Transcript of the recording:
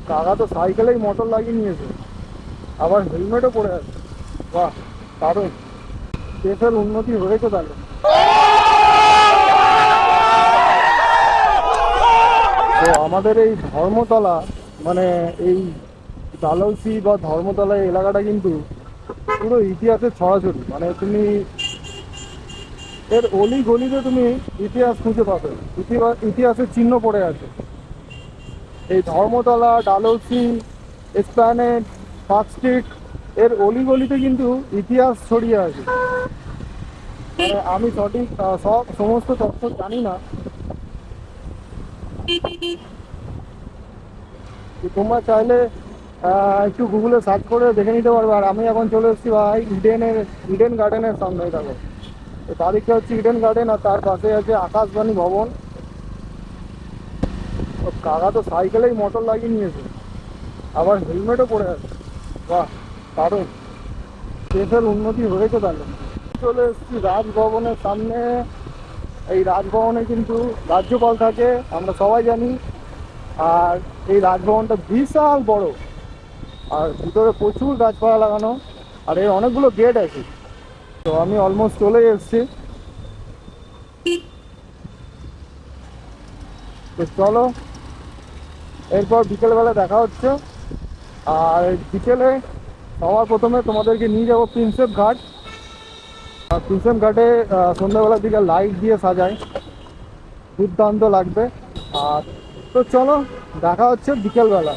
কাকা তো সাইকেলেই মোটর লাগিয়ে নিয়েছে, আবার হেলমেটও পরে আছে। বাহ, দারুণ। দেশের উন্নতি হয়েছে তাহলে। তো আমাদের এই ধর্মতলা, মানে এই ডালহৌসি বা ধর্মতলা এই এলাকাটা কিন্তু পুরো ইতিহাসের ছড়াছড়ি। মানে তুমি এর অলি গলিতে তুমি ইতিহাস খুঁজে পাবে, ইতিহাসের চিহ্ন পড়ে আছে। এই Dharmatala, Dalhousie, Esplanade, park street, এর অলিগলিতে কিন্তু ইতিহাস ছড়িয়ে আছে। মানে আমি সঠিক সমস্ত তথ্য জানি না, তো তোমরা চাইলে একটু গুগলে সার্চ করে দেখে নিতে পারবে। আর আমি এখন চলে এসেছি ভাই ইডেন গার্ডেনের সামনে। দেখো, তো তারিখটা হচ্ছে ইডেন গার্ডেন, আর তার পাশে আছে আকাশবাণী ভবন। তো কাকা তো সাইকেলেই মোটর লাগিয়ে নিয়েছে, আবার হেলমেটও পরে আছে। বাহ, দারুণ। দেশের উন্নতি হয়েছে তাহলে। চলে এসেছি রাজভবনের সামনে। এই রাজভবনে কিন্তু রাজ্যপাল থাকে, আমরা সবাই জানি। আর এই রাজভবনটা বিশাল বড়, আর ভিতরে প্রচুর গাছপালা লাগানো, আর এর অনেকগুলো গেট আছে। তো আমি অলমোস্ট চলে এসেছি। তো চলো, এরপর বিকেলবেলা দেখা হচ্ছে। আর বিকেলে সবার প্রথমে তোমাদেরকে নিয়ে যাবো প্রিন্সেপ ঘাট। আর প্রিন্সেপ ঘাটে সন্ধ্যাবেলার দিকে লাইট দিয়ে সাজায়, দুর্দান্ত লাগবে। আর তো চলো, দেখা হচ্ছে বিকেলবেলা।